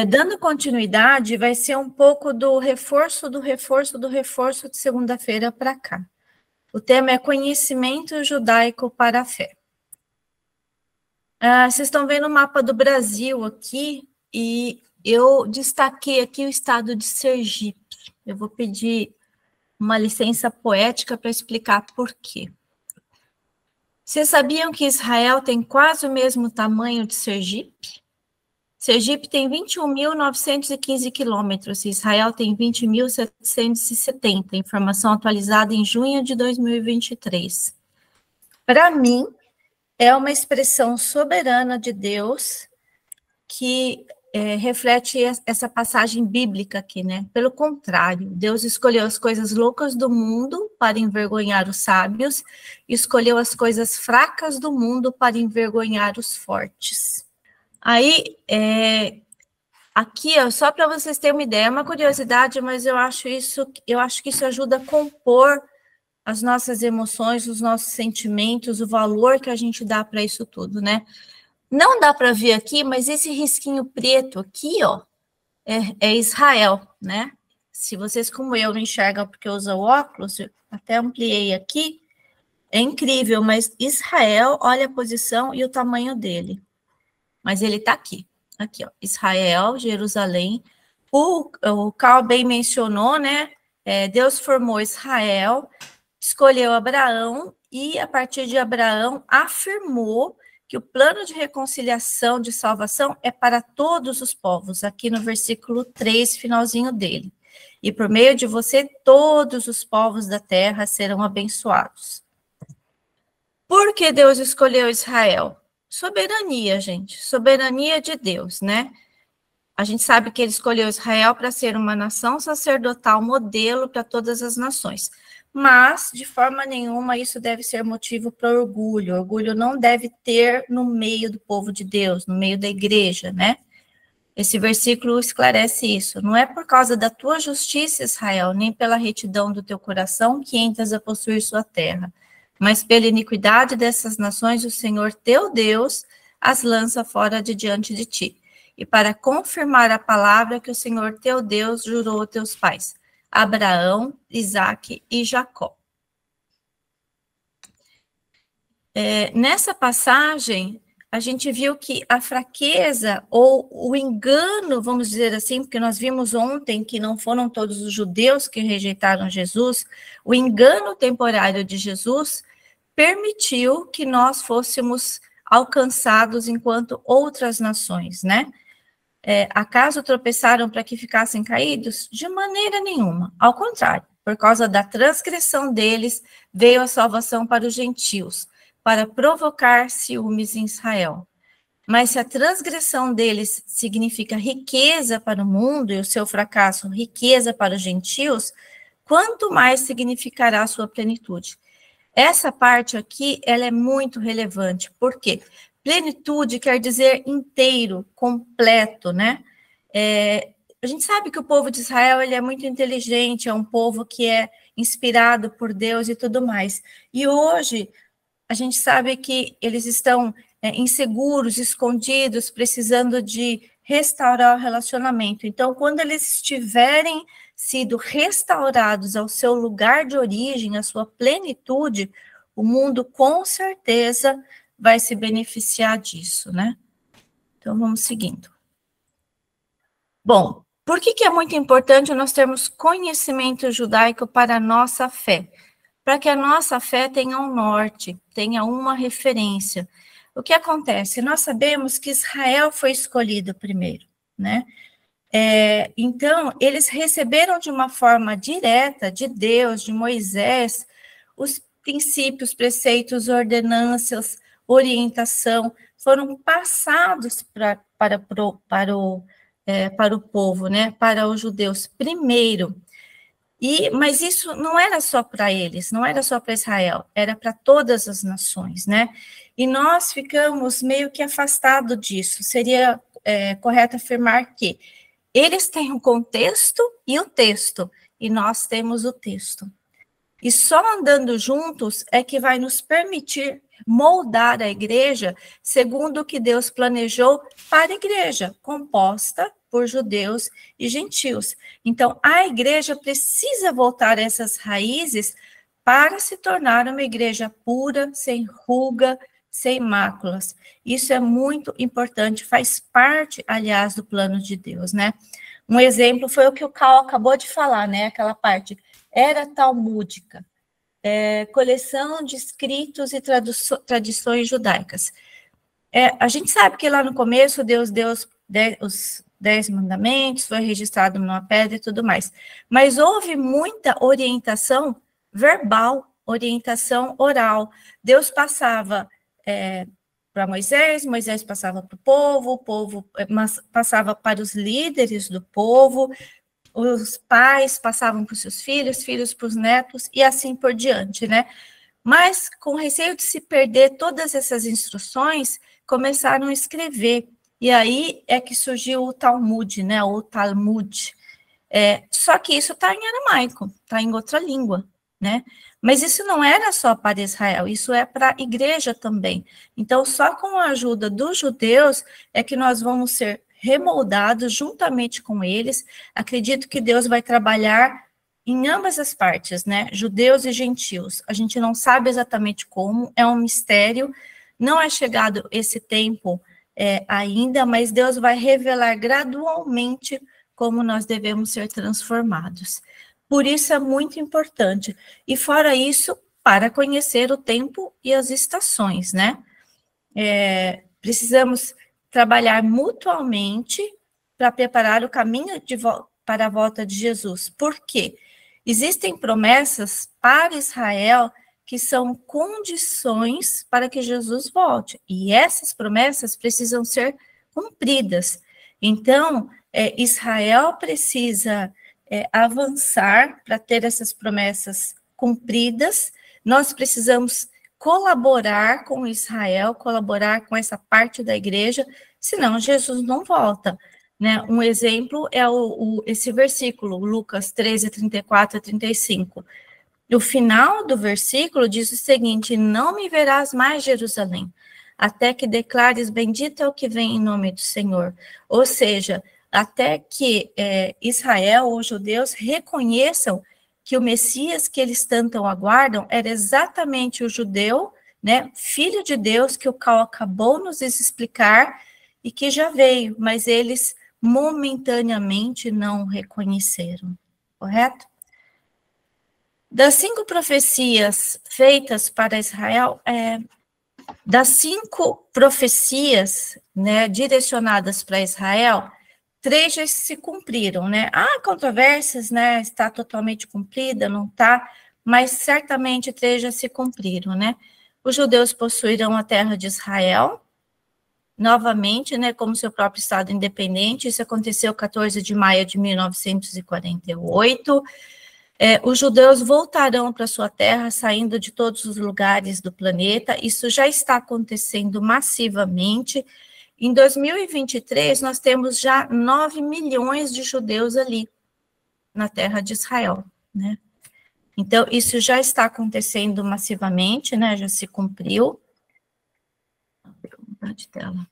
Dando continuidade, vai ser um pouco do reforço de segunda-feira para cá. O tema é conhecimento judaico para a fé. Vocês estão vendo o mapa do Brasil aqui, e eu destaquei aqui o estado de Sergipe. Eu vou pedir uma licença poética para explicar por quê. Vocês sabiam que Israel tem quase o mesmo tamanho de Sergipe? Sergipe tem 21.915 quilômetros, e Israel tem 20.770, informação atualizada em junho de 2023. Para mim, é uma expressão soberana de Deus que reflete essa passagem bíblica aqui, né? Pelo contrário, Deus escolheu as coisas loucas do mundo para envergonhar os sábios, escolheu as coisas fracas do mundo para envergonhar os fortes. Aí, aqui, ó, só para vocês terem uma ideia, é uma curiosidade, mas eu acho que isso ajuda a compor as nossas emoções, os nossos sentimentos, o valor que a gente dá para isso tudo, né? Não dá para ver aqui, mas esse risquinho preto aqui, ó, é Israel, né? Se vocês, como eu, não enxergam porque usam óculos, eu até ampliei aqui, é incrível, mas Israel, olha a posição e o tamanho dele. Mas ele está aqui, ó, Israel, Jerusalém. O Carl bem mencionou, né? Deus formou Israel, escolheu Abraão e, a partir de Abraão, afirmou que o plano de reconciliação, de salvação, é para todos os povos, aqui no versículo 3, finalzinho dele. E por meio de você, todos os povos da terra serão abençoados. Por que Deus escolheu Israel? Soberania, gente, soberania de Deus, né? A gente sabe que ele escolheu Israel para ser uma nação sacerdotal modelo para todas as nações. Mas, de forma nenhuma, isso deve ser motivo para orgulho. Orgulho não deve ter no meio do povo de Deus, no meio da igreja, né? Esse versículo esclarece isso. Não é por causa da tua justiça, Israel, nem pela retidão do teu coração que entras a possuir sua terra, mas pela iniquidade dessas nações, o Senhor teu Deus as lança fora de diante de ti. E para confirmar a palavra que o Senhor teu Deus jurou a teus pais, Abraão, Isaque e Jacó. Nessa passagem, a gente viu que a fraqueza ou o engano, vamos dizer assim, porque nós vimos ontem que não foram todos os judeus que rejeitaram Jesus, o engano temporário de Jesus permitiu que nós fôssemos alcançados enquanto outras nações, né? Acaso tropeçaram para que ficassem caídos? De maneira nenhuma, ao contrário, por causa da transgressão deles, veio a salvação para os gentios, para provocar ciúmes em Israel. Mas se a transgressão deles significa riqueza para o mundo e o seu fracasso riqueza para os gentios, quanto mais significará a sua plenitude? Essa parte aqui, ela é muito relevante, por quê? Plenitude quer dizer inteiro, completo, né? A gente sabe que o povo de Israel ele é muito inteligente, é um povo que é inspirado por Deus e tudo mais. E hoje, a gente sabe que eles estão inseguros, escondidos, precisando de restaurar o relacionamento. Então, quando eles estiverem sido restaurados ao seu lugar de origem, à sua plenitude, o mundo com certeza vai se beneficiar disso, né? Então, vamos seguindo. Bom, por que é muito importante nós termos conhecimento judaico para a nossa fé? Para que a nossa fé tenha um norte, tenha uma referência. O que acontece? Nós sabemos que Israel foi escolhido primeiro, né? Então, eles receberam de uma forma direta de Deus, de Moisés, os princípios, preceitos, ordenanças, orientação, foram passados para o povo, né? Para os judeus primeiro. Mas isso não era só para eles, não era só para Israel, era para todas as nações, né? E nós ficamos meio que afastados disso. Seria correto afirmar que eles têm o contexto e o texto, e nós temos o texto. E só andando juntos é que vai nos permitir moldar a igreja segundo o que Deus planejou para a igreja, composta por judeus e gentios. Então, a igreja precisa voltar a essas raízes para se tornar uma igreja pura, sem ruga, sem máculas. Isso é muito importante, faz parte, aliás, do plano de Deus, né? Um exemplo foi o que o Cal acabou de falar, né? Aquela parte, era talmúdica, coleção de escritos e tradições judaicas. A gente sabe que lá no começo Deus deu os 10 mandamentos, foi registrado numa pedra e tudo mais. Mas houve muita orientação verbal, orientação oral. Deus passava para Moisés, Moisés passava para o povo passava para os líderes do povo, os pais passavam para os seus filhos, filhos para os netos, e assim por diante, né? Mas, com receio de se perder todas essas instruções, começaram a escrever. E aí é que surgiu o Talmud, né? O Talmud. Só que isso está em aramaico, está em outra língua, né? Mas isso não era só para Israel, isso é para a igreja também. Então, só com a ajuda dos judeus é que nós vamos ser remoldados juntamente com eles. Acredito que Deus vai trabalhar em ambas as partes, né? Judeus e gentios. A gente não sabe exatamente como, é um mistério, não é chegado esse tempo ainda, mas Deus vai revelar gradualmente como nós devemos ser transformados. Por isso é muito importante. E fora isso, para conhecer o tempo e as estações, né? Precisamos trabalhar mutuamente para preparar o caminho para a volta de Jesus. Por quê? Existem promessas para Israel que são condições para que Jesus volte. E essas promessas precisam ser cumpridas. Então, Israel precisa avançar para ter essas promessas cumpridas. Nós precisamos colaborar com Israel, colaborar com essa parte da igreja, senão Jesus não volta. Né? Um exemplo é esse versículo, Lucas 13, 34 a 35. O final do versículo diz o seguinte: não me verás mais, Jerusalém, até que declares bendito é o que vem em nome do Senhor. Ou seja, até que Israel, os judeus, reconheçam que o Messias que eles tanto aguardam era exatamente o judeu, né, filho de Deus, que o Cal acabou nos explicar, e que já veio, mas eles momentaneamente não reconheceram, correto? Das 5 profecias feitas para Israel, das 5 profecias, né, direcionadas para Israel, 3 já se cumpriram, né? Há controvérsias, né? Está totalmente cumprida, não está, mas certamente 3 já se cumpriram, né? Os judeus possuirão a terra de Israel, novamente, né, como seu próprio estado independente. Isso aconteceu 14 de maio de 1948. Os judeus voltarão para sua terra, saindo de todos os lugares do planeta. Isso já está acontecendo massivamente. Em 2023, nós temos já 9 milhões de judeus ali, na terra de Israel, né? Então, isso já está acontecendo massivamente, né? Já se cumpriu. De tela.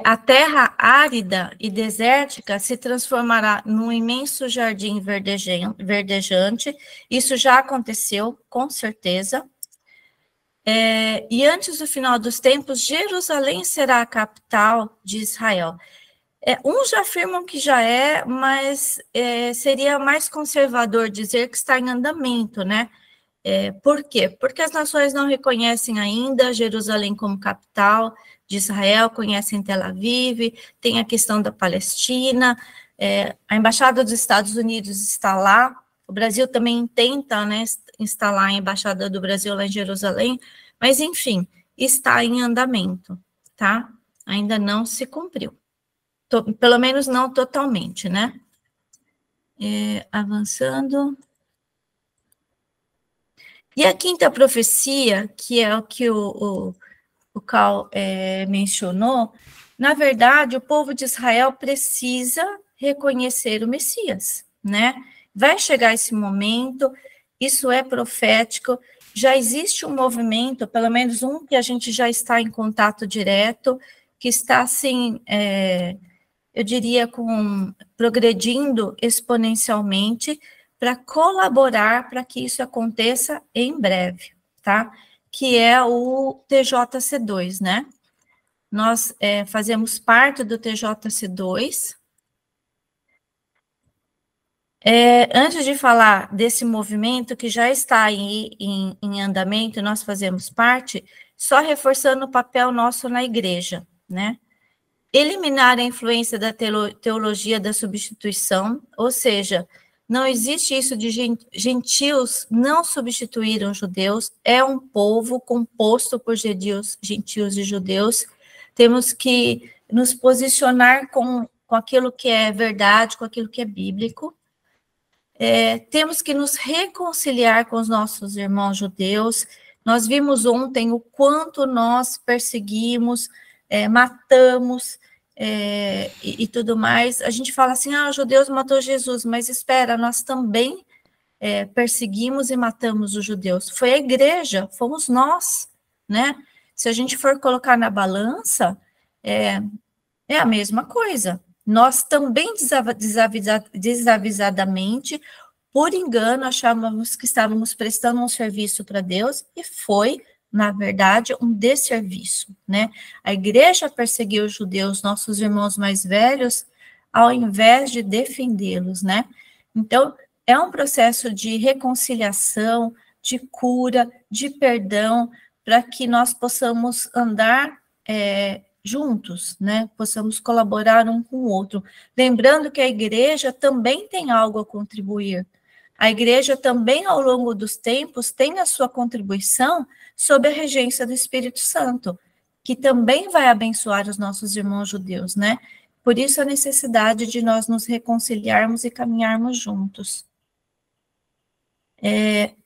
A terra árida e desértica se transformará num imenso jardim verdejante. Isso já aconteceu, com certeza. E antes do final dos tempos, Jerusalém será a capital de Israel. Uns já afirmam que já mas seria mais conservador dizer que está em andamento, né? Por quê? Porque as nações não reconhecem ainda Jerusalém como capital de Israel, conhecem Tel Aviv, tem a questão da Palestina, a Embaixada dos Estados Unidos está lá, o Brasil também tenta, né, instalar a Embaixada do Brasil lá em Jerusalém, mas, enfim, está em andamento, tá? Ainda não se cumpriu. Pelo menos não totalmente, né? Avançando. E a 5ª profecia, que é o que o Cal mencionou, na verdade, o povo de Israel precisa reconhecer o Messias, né? Vai chegar esse momento, isso é profético, já existe um movimento, pelo menos um que a gente já está em contato direto, que está, assim, eu diria, progredindo exponencialmente para colaborar para que isso aconteça em breve, tá? Que é o TJC2, né? Nós fazemos parte do TJC2. Antes de falar desse movimento que já está aí em andamento, nós fazemos parte, só reforçando o papel nosso na igreja, né? Eliminar a influência da teologia da substituição, ou seja, não existe isso de gentios não substituíram judeus, é um povo composto por gentios e judeus, temos que nos posicionar com aquilo que é verdade, com aquilo que é bíblico. Temos que nos reconciliar com os nossos irmãos judeus. Nós vimos ontem o quanto nós perseguimos, matamos e tudo mais. A gente fala assim, os judeus matou Jesus, mas espera, nós também perseguimos e matamos os judeus. Foi a igreja, fomos nós, né? Se a gente for colocar na balança, é a mesma coisa. Nós também desavisadamente, por engano, achávamos que estávamos prestando um serviço para Deus e foi, na verdade, um desserviço, né? A igreja perseguiu os judeus, nossos irmãos mais velhos, ao invés de defendê-los, né? Então, é um processo de reconciliação, de cura, de perdão, para que nós possamos andar juntos, né? Possamos colaborar um com o outro. Lembrando que a igreja também tem algo a contribuir. A igreja também, ao longo dos tempos, tem a sua contribuição sob a regência do Espírito Santo, que também vai abençoar os nossos irmãos judeus, né? Por isso a necessidade de nós nos reconciliarmos e caminharmos juntos.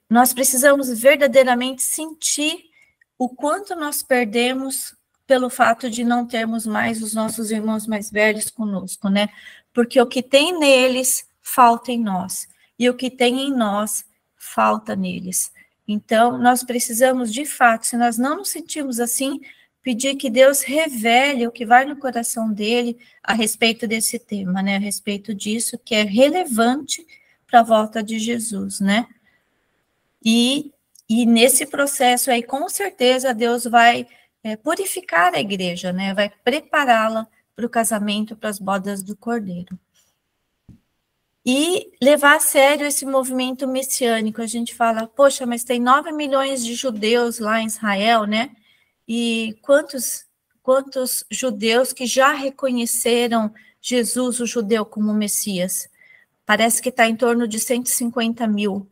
Nós precisamos verdadeiramente sentir o quanto nós perdemos pelo fato de não termos mais os nossos irmãos mais velhos conosco, né? Porque o que tem neles, falta em nós. E o que tem em nós, falta neles. Então, nós precisamos, de fato, se nós não nos sentimos assim, pedir que Deus revele o que vai no coração dele a respeito desse tema, né? A respeito disso, que é relevante para a volta de Jesus, né? E nesse processo aí, com certeza, Deus vai purificar a igreja, né? Vai prepará-la para o casamento, para as bodas do Cordeiro. E levar a sério esse movimento messiânico. A gente fala, poxa, mas tem 9 milhões de judeus lá em Israel, né? E quantos judeus que já reconheceram Jesus, o judeu, como Messias? Parece que está em torno de 150 mil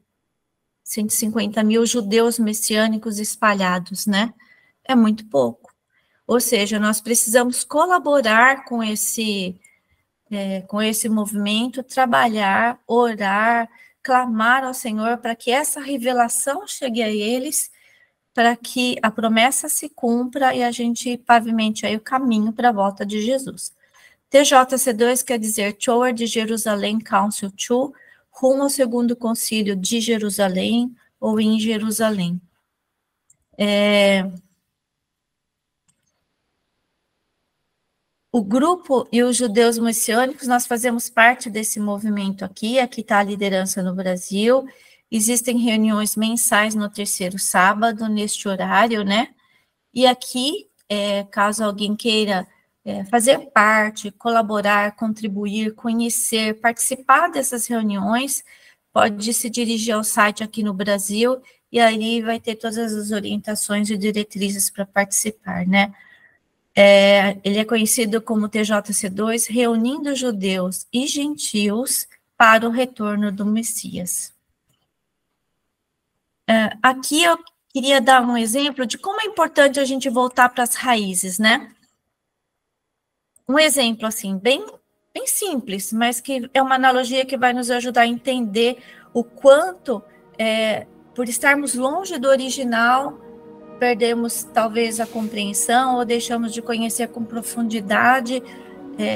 judeus messiânicos espalhados, né? É muito pouco. Ou seja, nós precisamos colaborar com esse movimento, trabalhar, orar, clamar ao Senhor para que essa revelação chegue a eles, para que a promessa se cumpra e a gente pavimente aí o caminho para a volta de Jesus. TJC2 quer dizer Toward Jerusalem Council 2, rumo ao segundo concílio de Jerusalém ou em Jerusalém. O grupo e os judeus messiânicos, nós fazemos parte desse movimento aqui está a liderança no Brasil, existem reuniões mensais no terceiro sábado, neste horário, né? E aqui, caso alguém queira fazer parte, colaborar, contribuir, conhecer, participar dessas reuniões, pode se dirigir ao site aqui no Brasil, e aí vai ter todas as orientações e diretrizes para participar, né? Ele é conhecido como TJC2, reunindo judeus e gentios para o retorno do Messias. Aqui eu queria dar um exemplo de como é importante a gente voltar para as raízes, né? Um exemplo, assim, bem simples, mas que é uma analogia que vai nos ajudar a entender o quanto, por estarmos longe do original, perdemos talvez a compreensão ou deixamos de conhecer com profundidade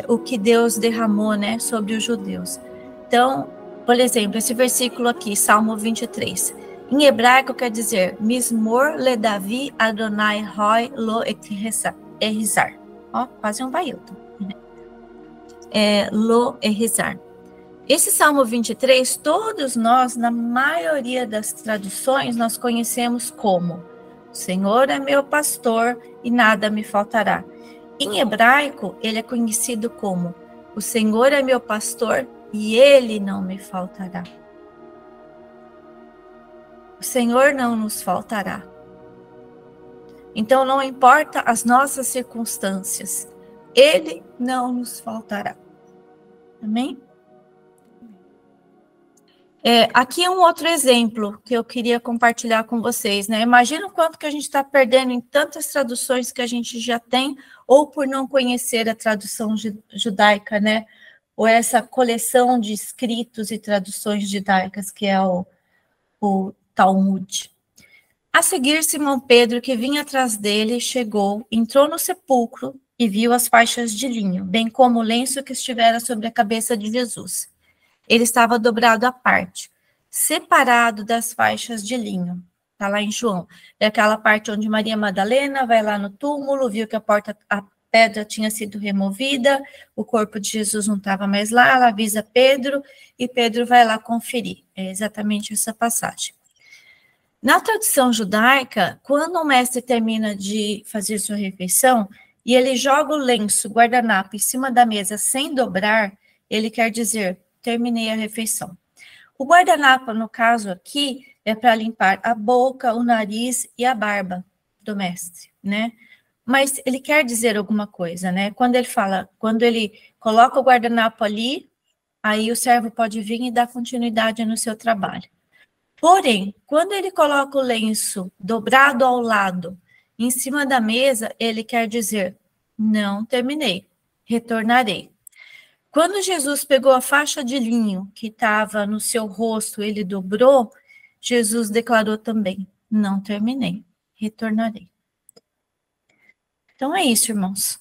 o que Deus derramou, né, sobre os judeus. Então, por exemplo, esse versículo aqui, Salmo 23. Em hebraico quer dizer Mismor le Davi Adonai Roi lo Erizar. Ó, quase um bailton. Lo Erizar. Esse Salmo 23, todos nós, na maioria das traduções, nós conhecemos como: o Senhor é meu pastor e nada me faltará. Em hebraico, ele é conhecido como: o Senhor é meu pastor e ele não me faltará. O Senhor não nos faltará. Então, não importa as nossas circunstâncias, ele não nos faltará. Amém? Aqui é um outro exemplo que eu queria compartilhar com vocês, né? Imagina o quanto que a gente está perdendo em tantas traduções que a gente já tem, ou por não conhecer a tradução judaica, né? Ou essa coleção de escritos e traduções judaicas que é o Talmud. A seguir, Simão Pedro, que vinha atrás dele, chegou, entrou no sepulcro e viu as faixas de linho, bem como o lenço que estivera sobre a cabeça de Jesus. Ele estava dobrado à parte, separado das faixas de linho. Está lá em João. É aquela parte onde Maria Madalena vai lá no túmulo, viu que a pedra tinha sido removida, o corpo de Jesus não estava mais lá, ela avisa Pedro, e Pedro vai lá conferir. É exatamente essa passagem. Na tradição judaica, quando o mestre termina de fazer sua refeição, e ele joga o lenço, guardanapo, em cima da mesa sem dobrar, ele quer dizer: terminei a refeição. O guardanapo, no caso aqui, é para limpar a boca, o nariz e a barba do mestre, né? Mas ele quer dizer alguma coisa, né? Quando ele coloca o guardanapo ali, aí o servo pode vir e dar continuidade no seu trabalho. Porém, quando ele coloca o lenço dobrado ao lado, em cima da mesa, ele quer dizer: não terminei, retornarei. Quando Jesus pegou a faixa de linho que estava no seu rosto, ele dobrou, Jesus declarou também: não terminei, retornarei. Então é isso, irmãos.